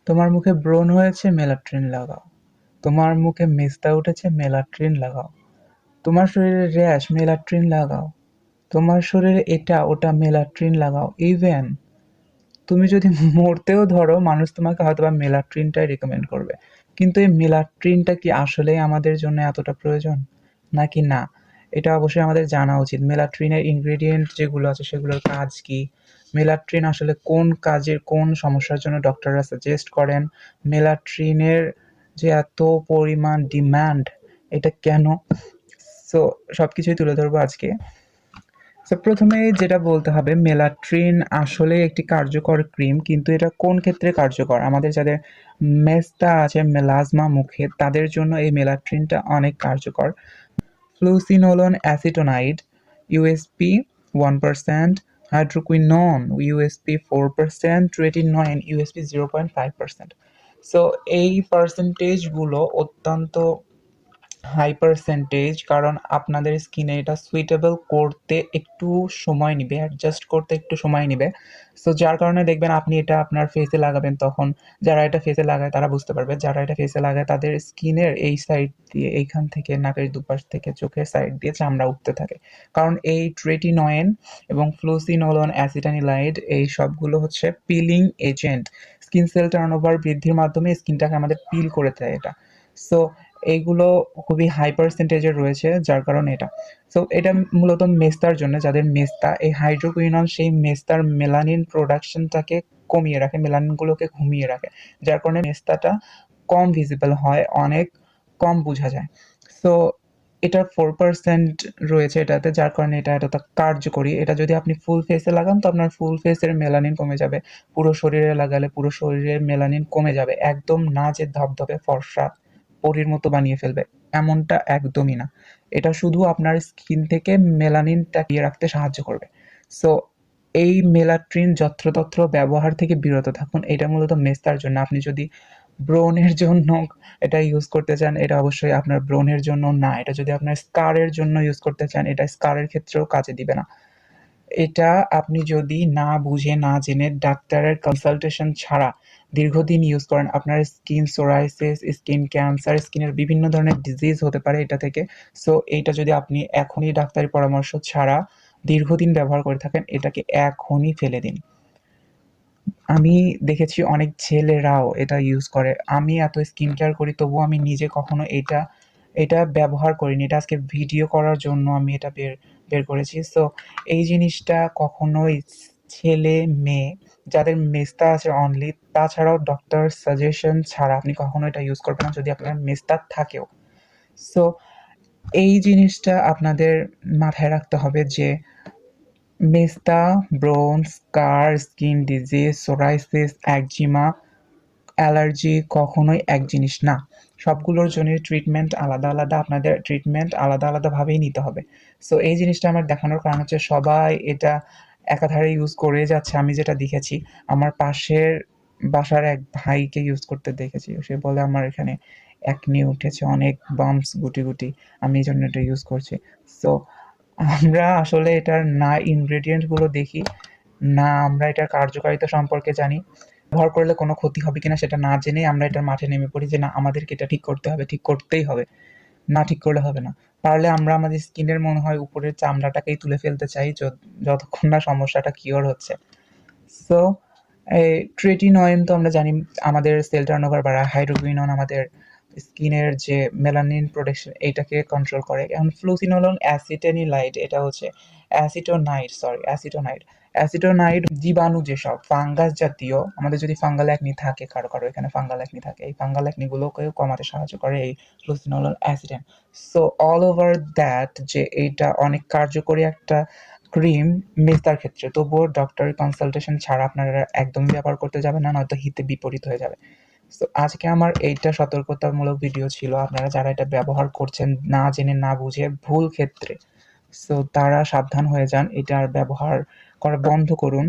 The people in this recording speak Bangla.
তোমার মুখে ব্রণ হয়েছে, মেলাট্রিন লাগাও। তোমার মুখে মেস্তা উঠেছে, মেলাট্রিন লাগাও। তোমার শরীরে র্যাশ, মেলাট্রিন লাগাও। তোমার শরীরে এটা ওটা, মেলাট্রিন লাগাও। ইভেন তুমি যদি মরতেও ধরো, মানুষ তোমাকে হয়তোবা মেলাট্রিনটাই রিকমেন্ড করবে। কিন্তু এই মেলাট্রিনটা কি আসলেই আমাদের জন্য এতটা প্রয়োজন, নাকি না? এটা অবশ্যই আমাদের জানা উচিত। মেলাট্রিনের ইনগ্রেডিয়েন্ট যেগুলো আছে সেগুলোর কাজ কি, মেলাট্রিন আসলে কোন কাজের কোন সমস্যার জন্য ডক্টররা সাজেস্ট করেন, মেলাট্রিনের যে এত পরিমাণ ডিমান্ড, এটা কেন? সো সবকিছুই তুলে ধরবো আজকে। তো প্রথমে যেটা বলতে হবে, মেলাট্রিন আসলে একটি কার্যকর ক্রিম, কিন্তু এটা কোন ক্ষেত্রে কার্যকর? আমাদের যাদের মেস্তা আছে, মেলাজমা মুখে, তাদের জন্য এই মেলাট্রিনটা অনেক কার্যকর। Fluocinolone acetonide USP 1%, hydroquinone USP 4%, tretinoin USP 0.5%। So এই পার্সেন্টেজগুলো অত্যন্ত হাই পার্সেন্টেজ, কারণ আপনাদের স্কিনে এটা সুইটেবল করতে একটু সময় নিবে, অ্যাডজাস্ট করতে একটু সময় নিবে। সো যার কারণে দেখবেন আপনি এটা আপনার ফেসে লাগাবেন, তখন যারা এটা ফেসে লাগায় তারা বুঝতে পারবে, যারা এটা ফেসে লাগায় তাদের স্কিনের এই সাইড দিয়ে, এইখান থেকে নাকের দুপাশ থেকে চোখের সাইড দিয়ে চামড়া উঠতে থাকে। কারণ এই ট্রেটিনয়েন এবং ফ্লুসিনোলন অ্যাসিটানিলাইড এই সবগুলো হচ্ছে peeling agent. Skin cell turnover বৃদ্ধির মাধ্যমে স্কিনটাকে আমাদের পিল করে দেয় এটা। সো এইগুলো খুবই হাই পার্সেন্টেজের রয়েছে, যার কারণে এটা। সো এটা মূলত মেস্তার জন্য, যাদের মেস্তা, এই হাইড্রোকুইনন সেই মেস্তার মেলানিন প্রোডাকশনটাকে কমিয়ে রাখে, মেলানিনগুলোকে ঘুমিয়ে রাখে, যার কারণে মেস্তাটা কম ভিজিবল হয়, অনেক কম বোঝা যায়। সো এটা 4% রয়েছে এটাতে, যার কারণে এটা এতটা কার্যকরী। এটা যদি আপনি ফুল ফেসে লাগান তো আপনার ফুল ফেসের মেলানিন কমে যাবে। পুরো শরীরে লাগালে পুরো শরীরের মেলানিন কমে যাবে। একদম না যে ধবধবে ফর্সা পরীর মতো বানিয়ে ফেলবে, এমনটা একদমই না। এটা শুধু আপনার স্কিন থেকে মেলানিনটা ইয়ে রাখতে সাহায্য করবে। সো এই মেলাট্রিন যত্রতত্র ব্যবহার থেকে বিরত থাকুন। এটা মূলত মেস্তার জন্য। আপনি যদি ব্রণের জন্য এটা ইউজ করতে চান, এটা অবশ্যই আপনার ব্রণের জন্য না। এটা যদি আপনার স্কারের জন্য ইউজ করতে চান, এটা স্কারের ক্ষেত্রেও কাজে দিবে না। এটা আপনি যদি না বুঝে না জেনে ডাক্তারের কনসালটেশন ছাড়া দীর্ঘদিন ইউজ করেন, আপনার স্কিন সোরাইসিস, স্কিন ক্যান্সার, স্কিনের বিভিন্ন ধরনের ডিজিজ হতে পারে এটা থেকে। সো এইটা যদি আপনি এখনই ডাক্তারি পরামর্শ ছাড়া দীর্ঘদিন ব্যবহার করে থাকেন, এটাকে এখনই ফেলে দিন। আমি দেখেছি অনেক ছেলেরাও এটা ইউজ করে। আমি এত স্কিন কেয়ার করি তবুও আমি নিজে কখনো এটা ব্যবহার করিনি। এটা আজকে ভিডিও করার জন্য আমি এটা বের বের করেছি। সো এই জিনিসটা কখনোই ছেলে মেয়ে যাদের মেস্তা আছে অনলি, তাছাড়াও ডক্টর সাজেশন ছাড়া আপনি কখনো এটা ইউজ করবেন না, যদি আপনার মেস্তা থাকেও। সো এই জিনিসটা আপনাদের মাথায় রাখতে হবে যে মেস্তা, ব্রণ, scar, skin disease, psoriasis, eczema, allergy কখনোই এক জিনিস না। সবগুলোর জন্যই ট্রিটমেন্ট আলাদা আলাদা, আপনাদের ট্রিটমেন্ট আলাদা আলাদাভাবেই নিতে হবে। সো এই জিনিসটা আমার দেখানোর কারণ হচ্ছে সবাই এটা একাধারে ইউজ করে যাচ্ছে। আমি যেটা দেখেছি, আমার পাশের বাসার এক ভাইকে ইউজ করতে দেখেছি। সে বলে আমার এখানে একনি উঠেছে, অনেক বাম্পস, গুটি গুটি, আমি এই জন্য এটা ইউজ করছি। সো আমরা আসলে এটার না ইনগ্রেডিয়েন্টগুলো দেখি, না আমরা এটার কার্যকারিতা সম্পর্কে জানি। ব্যবহার করলে কোনো ক্ষতি হবে কিনা সেটা না জেনেই আমরা এটার মাঠে নেমে পড়ি যে না, আমাদেরকে এটা ঠিক করতে হবে, ঠিক করতেই হবে। না ঠিক করলে হবে না। পারলে আমরা আমাদের স্কিনের মনে হয় উপরের চামড়াটাকেই তুলে ফেলতে চাই যতক্ষণ না সমস্যাটা কিওর হচ্ছে। সো এই ট্রেটিনয়েন তো আমরা জানি আমাদের সেল টার্নওভার বাড়ায়, হাইড্রোকুইনন আমাদের স্কিনের যে মেলানিন প্রোডাকশন এইটাকে কন্ট্রোল করে। এখন ফ্লুসিনোলন অ্যাসিটানিলাইড, এটা হচ্ছে অ্যাসিটোনাইড জীবাণু, যেসব ফাঙ্গাস জাতীয়, আমাদের যদি ফাঙ্গাল অ্যাকনি থাকে, কারো কারো এখানে ফাঙ্গাল অ্যাকনি থাকে, এই ফাঙ্গাল অ্যাকনিগুলোকেও কমাতে সাহায্য করে এই ফ্লুসিনোলন অ্যাসিটেন। সো অল ওভার দ্যাট যে এইটা অনেক কার্যকরী একটা ক্রিম মেস্তার ক্ষেত্রে, তবুও ডক্টরের কনসালটেশন ছাড়া আপনারা একদমই ব্যবহার করতে যাবেন না, নয়তো হিতে বিপরীত হয়ে যাবে। সো আজকে আমার এইটা সতর্কতামূলক ভিডিও ছিল। আপনারা যারা এটা ব্যবহার করছেন না জেনে না বুঝে ভুল ক্ষেত্রে, সো তারা সাবধান হয়ে যান, এটার ব্যবহার করা বন্ধ করুন।